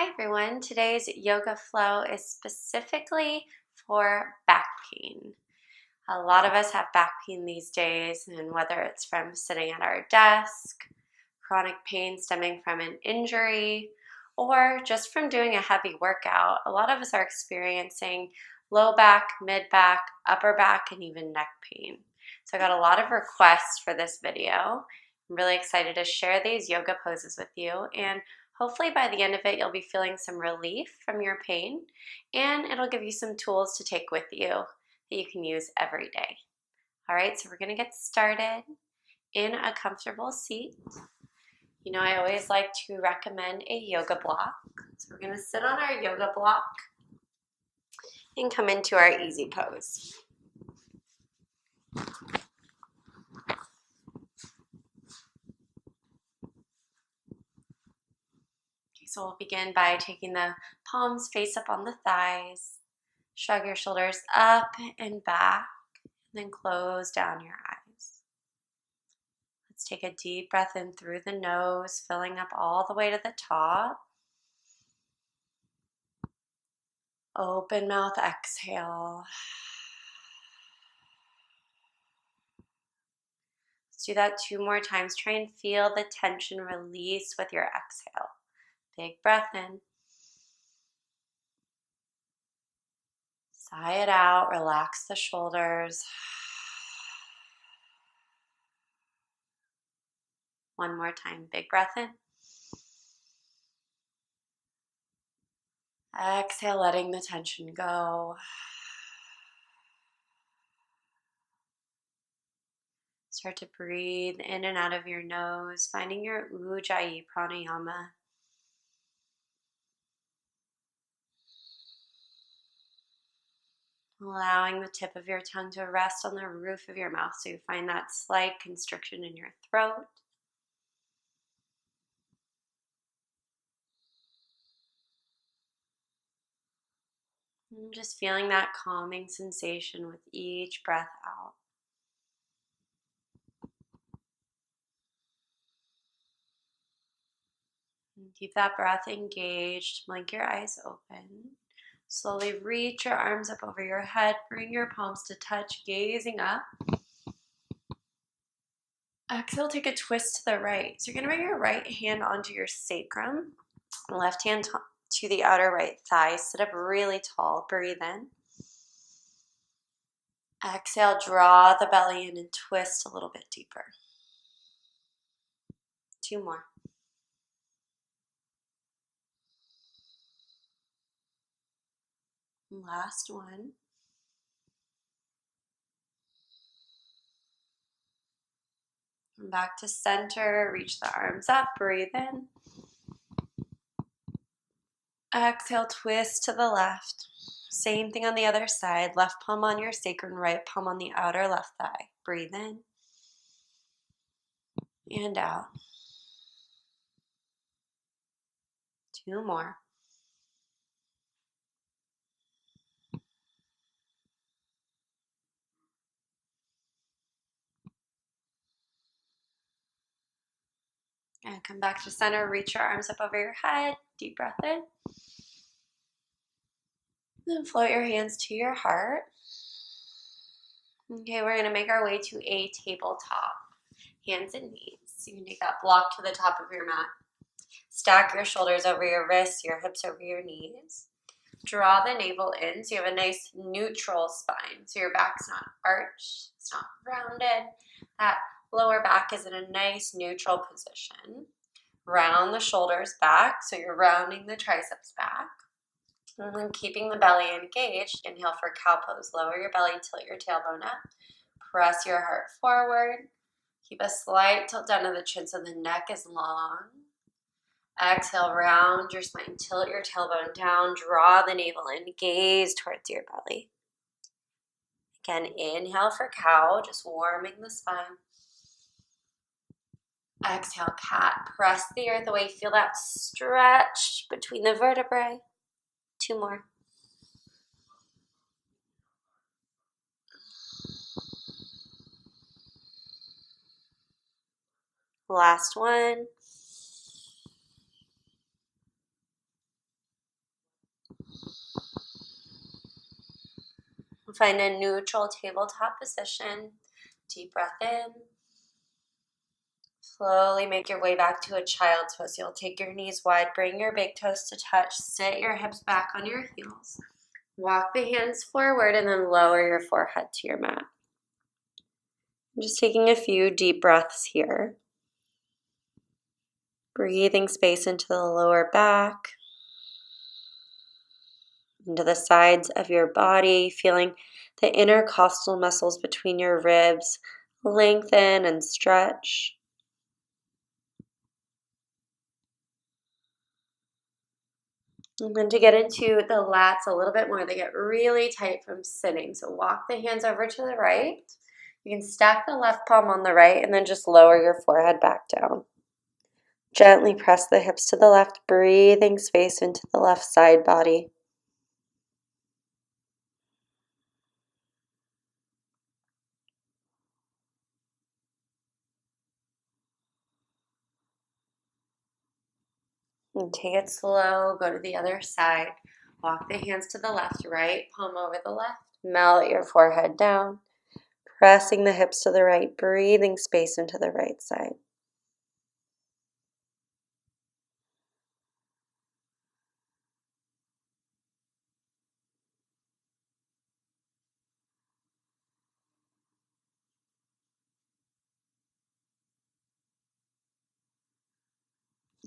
Hi everyone, today's yoga flow is specifically for back pain. A lot of us have back pain these days, and whether it's from sitting at our desk, chronic pain stemming from an injury, or just from doing a heavy workout, a lot of us are experiencing low back, mid back, upper back, and even neck pain. So I got a lot of requests for this video. I'm really excited to share these yoga poses with you, and hopefully by the end of it, you'll be feeling some relief from your pain, and it'll give you some tools to take with you that you can use every day. All right, so we're gonna get started in a comfortable seat. You know, I always like to recommend a yoga block. So we're gonna sit on our yoga block and come into our easy pose. So we'll begin by taking the palms face up on the thighs. Shrug your shoulders up and back, and then close down your eyes. Let's take a deep breath in through the nose, filling up all the way to the top. Open mouth, exhale. Let's do that 2 more times. Try and feel the tension release with your exhale. Big breath in. Sigh it out, relax the shoulders. One more time, big breath in. Exhale, letting the tension go. Start to breathe in and out of your nose, finding your Ujjayi pranayama. Allowing the tip of your tongue to rest on the roof of your mouth so you find that slight constriction in your throat. And just feeling that calming sensation with each breath out. And keep that breath engaged. Blink your eyes open. Slowly reach your arms up over your head. Bring your palms to touch, gazing up. Exhale, take a twist to the right. So you're going to bring your right hand onto your sacrum, left hand to the outer right thigh. Sit up really tall. Breathe in. Exhale, draw the belly in and twist a little bit deeper. 2 more. Last one. Come back to center, reach the arms up, breathe in. Exhale, twist to the left. Same thing on the other side. Left palm on your sacrum, right palm on the outer left thigh. Breathe in and out. 2 more. And come back to center, reach your arms up over your head. Deep breath in. Then float your hands to your heart. Okay, we're gonna make our way to a tabletop. Hands and knees. So you can take that block to the top of your mat. Stack your shoulders over your wrists, your hips over your knees. Draw the navel in so you have a nice neutral spine. So your back's not arched, it's not rounded. That lower back is in a nice neutral position. Round the shoulders back, so you're rounding the triceps back. And then keeping the belly engaged, inhale for cow pose. Lower your belly, tilt your tailbone up. Press your heart forward. Keep a slight tilt down to the chin so the neck is long. Exhale, round your spine, tilt your tailbone down, draw the navel in, gaze towards your belly. Again, inhale for cow, just warming the spine. Exhale, cat, press the earth away, feel that stretch between the vertebrae. 2 more. Last one. Find a neutral tabletop position. Deep breath in. Slowly make your way back to a child's pose. You'll take your knees wide, bring your big toes to touch, sit your hips back on your heels. Walk the hands forward and then lower your forehead to your mat. Just taking a few deep breaths here. Breathing space into the lower back, into the sides of your body, feeling the intercostal muscles between your ribs lengthen and stretch. And then to get into the lats a little bit more, they get really tight from sitting. So walk the hands over to the right. You can stack the left palm on the right and then just lower your forehead back down. Gently press the hips to the left, breathing space into the left side body. And take it slow, go to the other side. Walk the hands to the left, right palm over the left. Melt your forehead down, pressing the hips to the right, breathing space into the right side.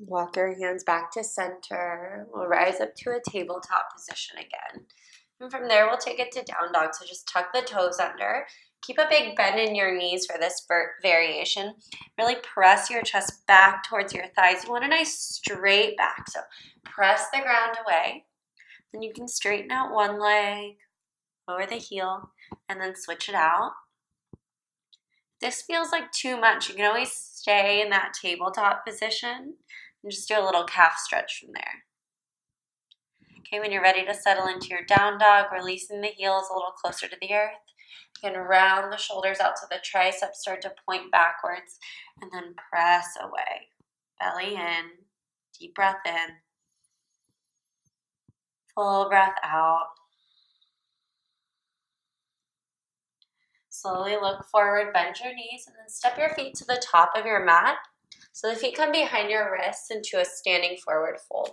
Walk your hands back to center. We'll rise up to a tabletop position again. And from there, we'll take it to down dog. So just tuck the toes under. Keep a big bend in your knees for this variation. Really press your chest back towards your thighs. You want a nice straight back. So press the ground away. Then you can straighten out one leg, lower the heel, and then switch it out. If this feels like too much, you can always stay in that tabletop position and just do a little calf stretch from there. Okay, when you're ready to settle into your down dog, releasing the heels a little closer to the earth. You can round the shoulders out so the triceps start to point backwards and then press away. Belly in, deep breath in, full breath out. Slowly look forward, bend your knees, and then step your feet to the top of your mat. So the feet come behind your wrists into a standing forward fold.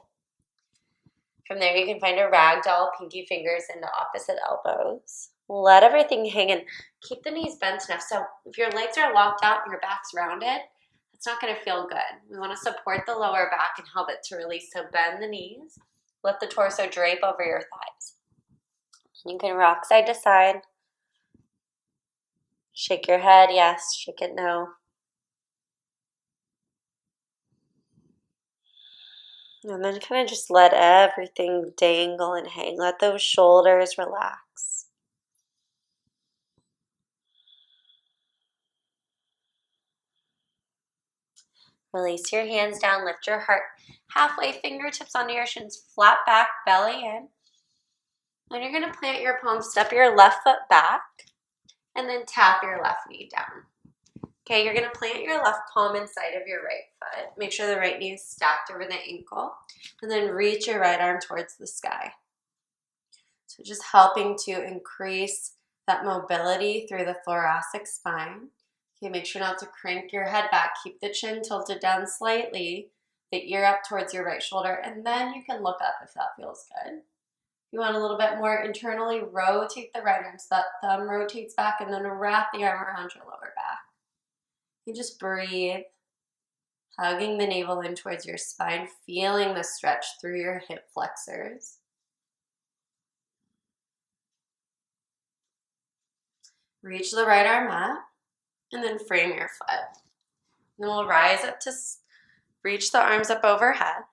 From there, you can find a ragdoll, pinky fingers into opposite elbows. Let everything hang and keep the knees bent enough. So if your legs are locked out and your back's rounded, it's not going to feel good. We want to support the lower back and help it to release. So bend the knees. Let the torso drape over your thighs. You can rock side to side. Shake your head, yes. Shake it, no. And then kind of just let everything dangle and hang. Let those shoulders relax. Release your hands down, lift your heart halfway, fingertips onto your shins, flat back, belly in. Then you're going to plant your palms, step your left foot back, and then tap your left knee down. Okay, you're going to plant your left palm inside of your right foot. Make sure the right knee is stacked over the ankle, and then reach your right arm towards the sky. So just helping to increase that mobility through the thoracic spine. Okay, make sure not to crank your head back. Keep the chin tilted down slightly, the ear up towards your right shoulder, and then you can look up if that feels good. If you want a little bit more internally, rotate the right arm so that thumb rotates back, and then wrap the arm around your lower back. You just breathe, hugging the navel in towards your spine, feeling the stretch through your hip flexors. Reach the right arm up, and then frame your foot. Then we'll rise up to reach the arms up overhead.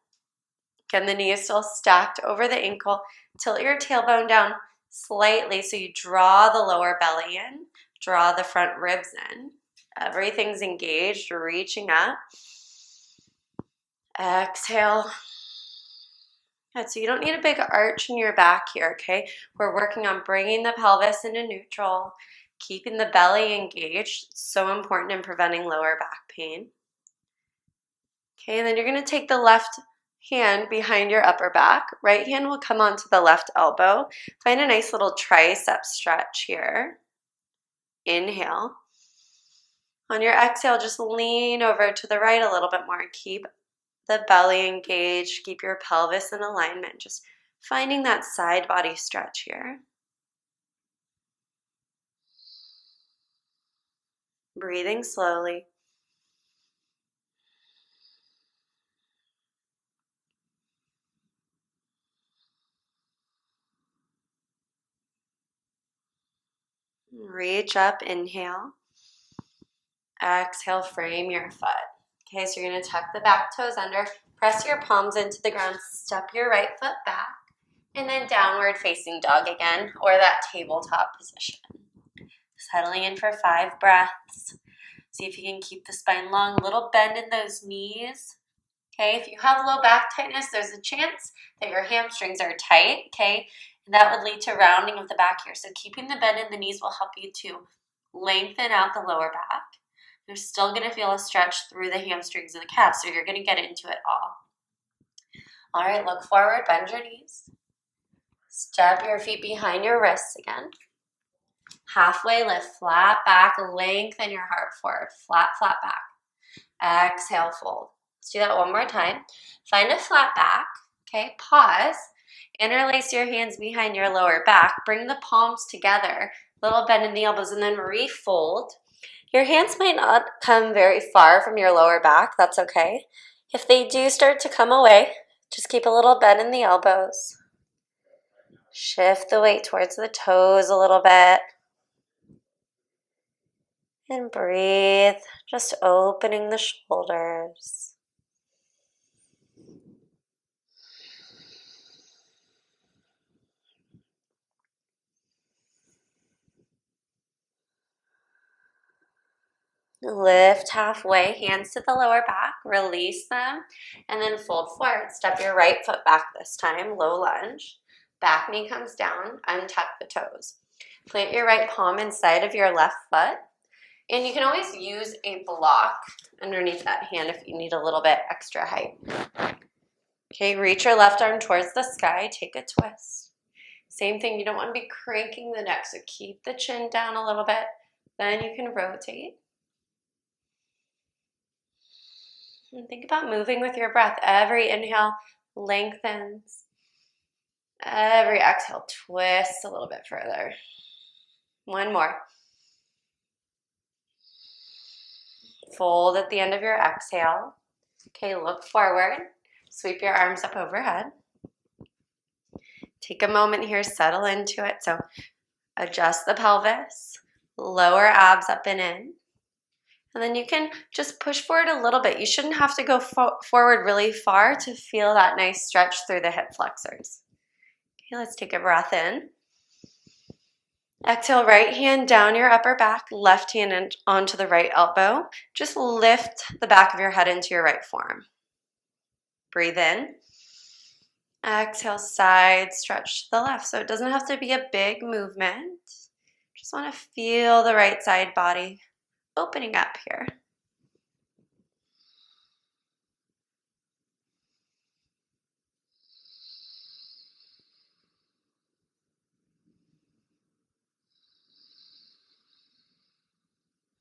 Again, the knee is still stacked over the ankle. Tilt your tailbone down slightly so you draw the lower belly in, draw the front ribs in. Everything's engaged, reaching up. Exhale. Good, so you don't need a big arch in your back here, okay? We're working on bringing the pelvis into neutral, keeping the belly engaged. It's so important in preventing lower back pain. Okay, and then you're going to take the left hand behind your upper back. Right hand will come onto the left elbow. Find a nice little tricep stretch here. Inhale. On your exhale, just lean over to the right a little bit more. Keep the belly engaged. Keep your pelvis in alignment. Just finding that side body stretch here. Breathing slowly. Reach up, inhale. Exhale, frame your foot. Okay, so you're going to tuck the back toes under, press your palms into the ground, step your right foot back, and then downward facing dog again, or that tabletop position. Settling in for 5 breaths. See if you can keep the spine long, little bend in those knees. Okay, if you have low back tightness, there's a chance that your hamstrings are tight, okay? And that would lead to rounding of the back here. So keeping the bend in the knees will help you to lengthen out the lower back. You're still going to feel a stretch through the hamstrings and the calves, so you're going to get into it all. All right, look forward, bend your knees. Step your feet behind your wrists again. Halfway lift, flat back, lengthen your heart forward, flat, flat back. Exhale, fold. Let's do that one more time. Find a flat back, okay? Pause. Interlace your hands behind your lower back. Bring the palms together, little bend in the elbows, and then refold. Your hands might not come very far from your lower back. That's okay. If they do start to come away, just keep a little bend in the elbows. Shift the weight towards the toes a little bit. And breathe, just opening the shoulders. Lift halfway, hands to the lower back, release them, and then fold forward. Step your right foot back this time, low lunge. Back knee comes down, untuck the toes. Plant your right palm inside of your left foot, and you can always use a block underneath that hand if you need a little bit extra height. Okay, reach your left arm towards the sky, take a twist. Same thing, you don't want to be cranking the neck, so keep the chin down a little bit, then you can rotate. And think about moving with your breath. Every inhale lengthens. Every exhale twists a little bit further. One more. Fold at the end of your exhale. Okay, look forward. Sweep your arms up overhead. Take a moment here, settle into it. So adjust the pelvis, lower abs up and in. And then you can just push forward a little bit. You shouldn't have to go forward really far to feel that nice stretch through the hip flexors. Okay, let's take a breath in. Exhale, right hand down your upper back, left hand onto the right elbow. Just lift the back of your head into your right forearm. Breathe in. Exhale, side stretch to the left. So it doesn't have to be a big movement. Just want to feel the right side body opening up here.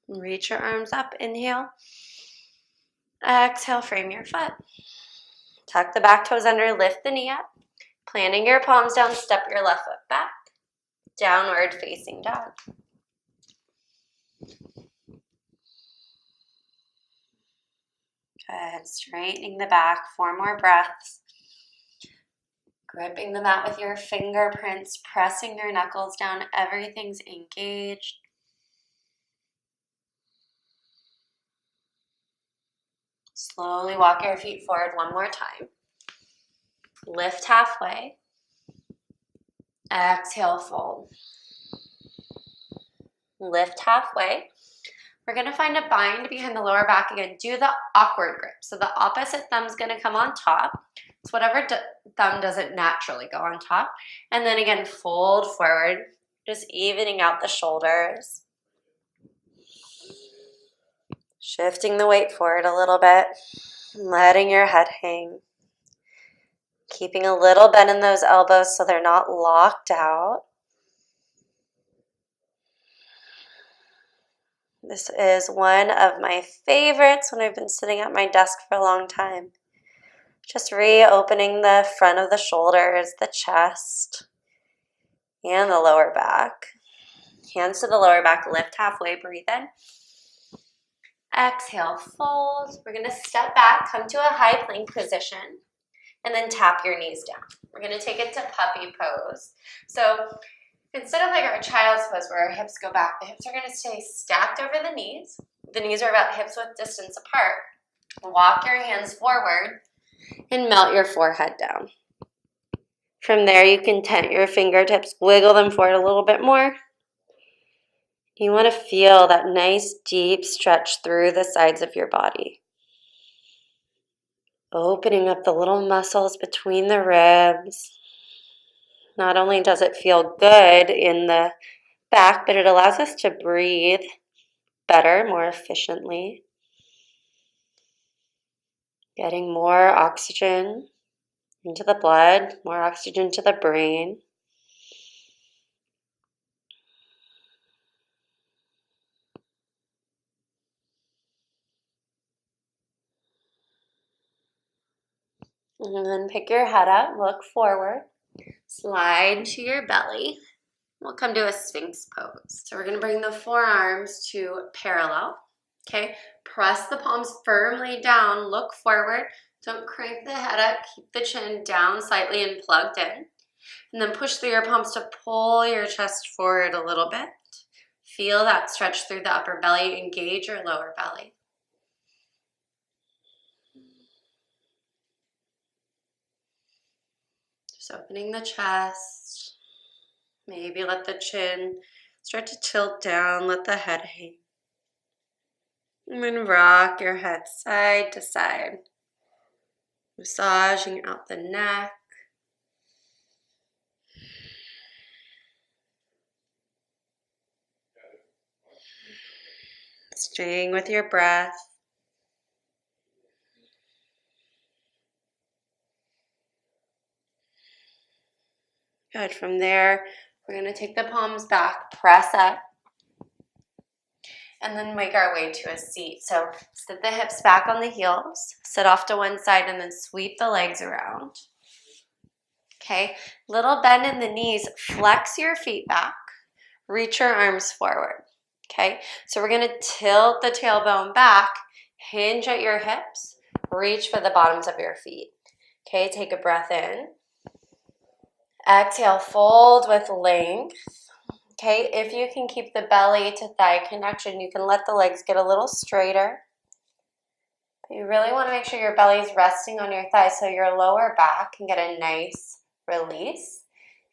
Reach your arms up, inhale. Exhale, frame your foot. Tuck the back toes under, lift the knee up. Planting your palms down, step your left foot back. Downward facing dog. Good, straightening the back, 4 more breaths. Gripping the mat with your fingerprints, pressing your knuckles down, everything's engaged. Slowly walk your feet forward 1 more time. Lift halfway. Exhale, fold. Lift halfway. We're going to find a bind behind the lower back again. Do the awkward grip. So the opposite thumb's going to come on top. So whatever thumb doesn't naturally go on top. And then again, fold forward, just evening out the shoulders. Shifting the weight forward a little bit, letting your head hang. keeping a little bend in those elbows so they're not locked out. This is one of my favorites when I've been sitting at my desk for a long time. Just reopening the front of the shoulders, the chest, and the lower back. Hands to the lower back, lift halfway, breathe in. Exhale, fold. We're gonna step back, come to a high plank position, and then tap your knees down. We're gonna take it to puppy pose. So instead of like our child's pose where our hips go back, the hips are gonna stay stacked over the knees. The knees are about hips width distance apart. Walk your hands forward and melt your forehead down. From there, you can tent your fingertips, wiggle them forward a little bit more. You want to feel that nice deep stretch through the sides of your body. Opening up the little muscles between the ribs. Not only does it feel good in the back, but it allows us to breathe better, more efficiently. Getting more oxygen into the blood, more oxygen to the brain. And then pick your head up, look forward, slide to your belly. We'll come to a Sphinx pose. So we're gonna bring the forearms to parallel, okay? Press the palms firmly down, look forward. Don't crank the head up, keep the chin down slightly and plugged in. And then push through your palms to pull your chest forward a little bit. Feel that stretch through the upper belly, engage your lower belly. Just opening the chest. Maybe let the chin start to tilt down, let the head hang. And then rock your head side to side. Massaging out the neck. Staying with your breath. Good. From there, we're going to take the palms back, press up, and then make our way to a seat. So sit the hips back on the heels, sit off to one side, and then sweep the legs around. Okay, little bend in the knees, flex your feet back, reach your arms forward. Okay, so we're going to tilt the tailbone back, hinge at your hips, reach for the bottoms of your feet. Okay, take a breath in. Exhale, fold with length. Okay, if you can keep the belly to thigh connection, you can let the legs get a little straighter. But you really want to make sure your belly is resting on your thighs so your lower back can get a nice release.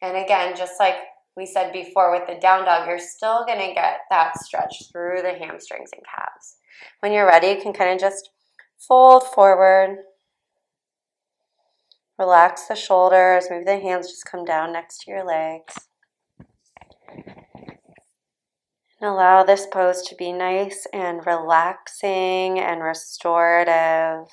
And again, just like we said before with the down dog, you're still going to get that stretch through the hamstrings and calves. When you're ready, you can kind of just fold forward. Relax the shoulders, maybe the hands just come down next to your legs. And allow this pose to be nice and relaxing and restorative.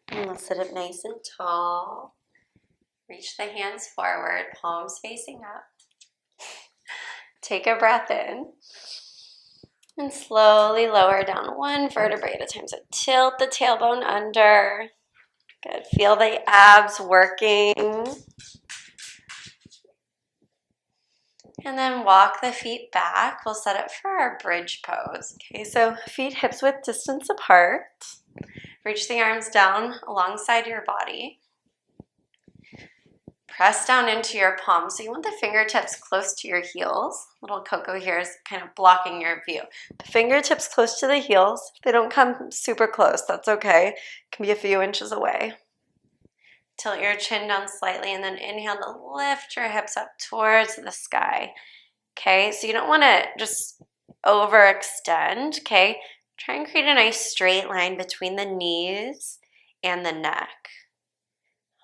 And let's sit up nice and tall. Reach the hands forward, palms facing up. Take a breath in. And slowly lower down one vertebrae at a time. So tilt the tailbone under. Good. Feel the abs working. And then walk the feet back. We'll set up for our bridge pose. Okay, so feet hips width distance apart. Reach the arms down alongside your body. Press down into your palms. So you want the fingertips close to your heels. Little Coco here is kind of blocking your view. The fingertips close to the heels. If they don't come super close, that's okay. It can be a few inches away. Tilt your chin down slightly and then inhale to lift your hips up towards the sky. Okay, so you don't want to just overextend, okay? Try and create a nice straight line between the knees and the neck.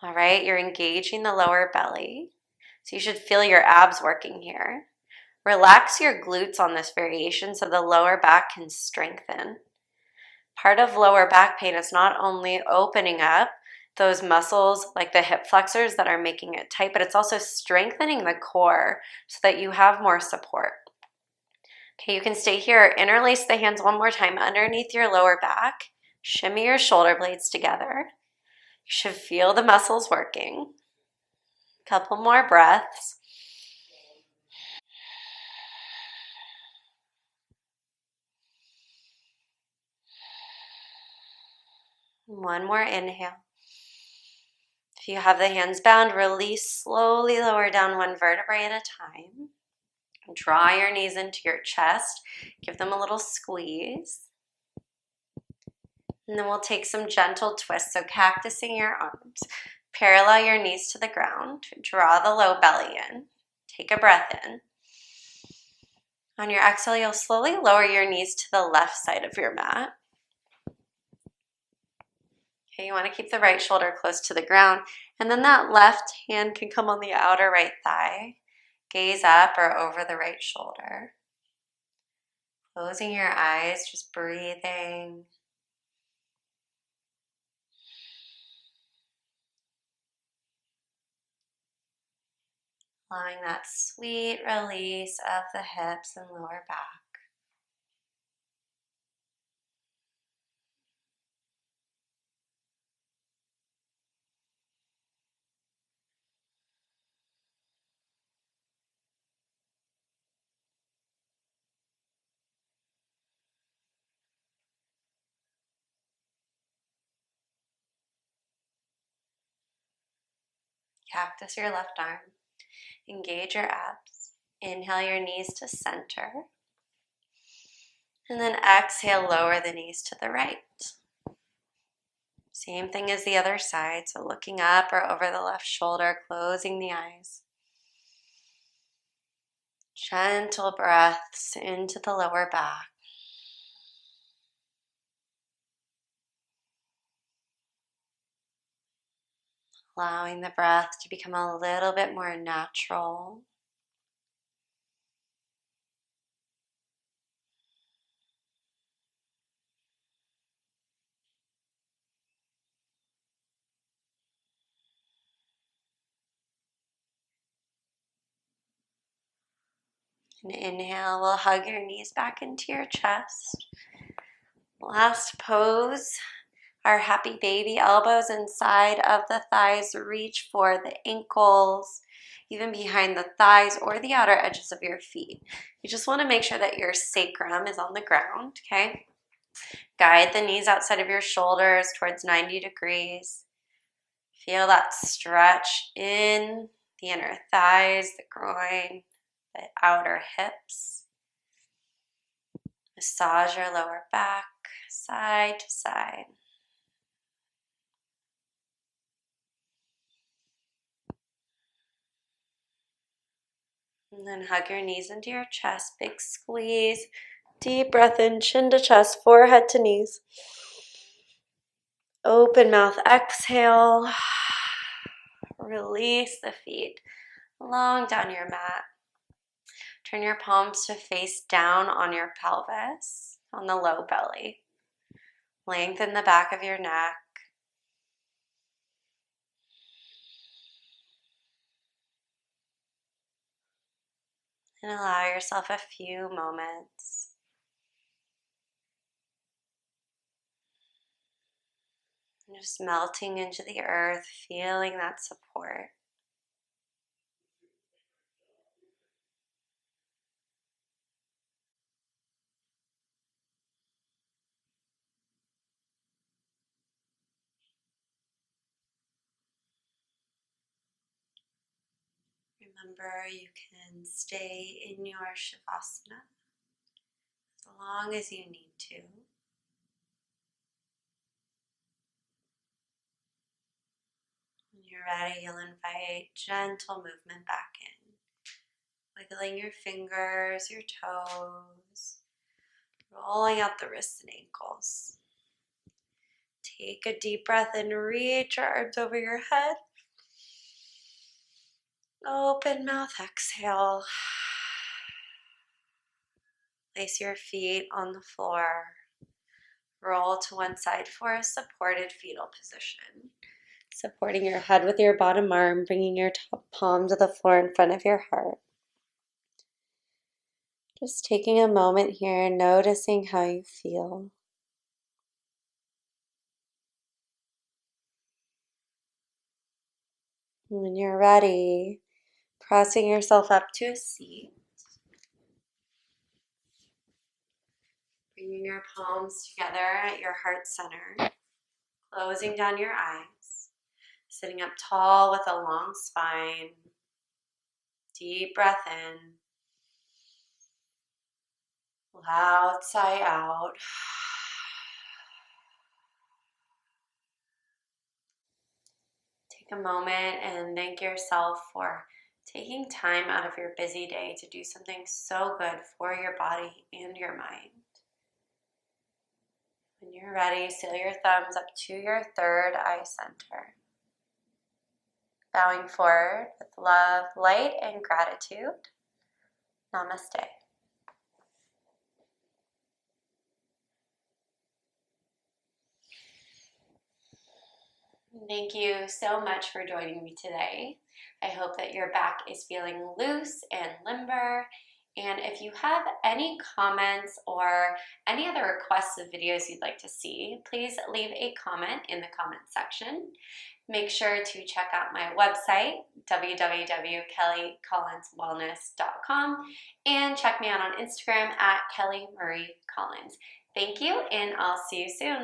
All right, you're engaging the lower belly. So you should feel your abs working here. Relax your glutes on this variation so the lower back can strengthen. Part of lower back pain is not only opening up those muscles like the hip flexors that are making it tight, but it's also strengthening the core so that you have more support. Okay, you can stay here. Interlace the hands one more time underneath your lower back. Shimmy your shoulder blades together. You should feel the muscles working. Couple more breaths. One more inhale. If you have the hands bound, release, slowly lower down one vertebrae at a time. Draw your knees into your chest. Give them a little squeeze. And then we'll take some gentle twists. So cactusing your arms. Parallel your knees to the ground. Draw the low belly in. Take a breath in. On your exhale, you'll slowly lower your knees to the left side of your mat. Okay, you want to keep the right shoulder close to the ground. And then that left hand can come on the outer right thigh. Gaze up or over the right shoulder. Closing your eyes, just breathing. Allowing that sweet release of the hips and lower back. Cactus your left arm. Engage your abs. Inhale your knees to center. And then exhale, lower the knees to the right. Same thing as the other side. So looking up or over the left shoulder, closing the eyes. Gentle breaths into the lower back. Allowing the breath to become a little bit more natural. And inhale, we'll hug your knees back into your chest. Last pose, our happy baby, elbows inside of the thighs, reach for the ankles, even behind the thighs or the outer edges of your feet. You just want to make sure that your sacrum is on the ground, okay? Guide the knees outside of your shoulders towards 90 degrees. Feel that stretch in the inner thighs, the groin, the outer hips. Massage your lower back, side to side. And then hug your knees into your chest, big squeeze. Deep breath in, chin to chest, forehead to knees. Open mouth, exhale. Release the feet long down your mat. Turn your palms to face down on your pelvis, on the low belly. Lengthen the back of your neck. And allow yourself a few moments. And just melting into the earth, feeling that support. Remember, you can stay in your Shavasana as long as you need to. When you're ready, you'll invite gentle movement back in. Wiggling your fingers, your toes, rolling out the wrists and ankles. Take a deep breath and reach your arms over your head. Open mouth exhale. Place your feet on the floor. Roll to one side for a supported fetal position. Supporting your head with your bottom arm, bringing your top palm to the floor in front of your heart. Just taking a moment here, noticing how you feel. When you're ready, pressing yourself up to a seat. Bringing your palms together at your heart center. Closing down your eyes. Sitting up tall with a long spine. Deep breath in. Loud sigh out. Take a moment and thank yourself for taking time out of your busy day to do something so good for your body and your mind. When you're ready, seal your thumbs up to your third eye center. Bowing forward with love, light, and gratitude. Namaste. Thank you so much for joining me today. I hope that your back is feeling loose and limber. And if you have any comments or any other requests of videos you'd like to see, please leave a comment in the comment section. Make sure to check out my website, www.kellycollinswellness.com, and check me out on Instagram at Kelly Marie Collins. Thank you, and I'll see you soon.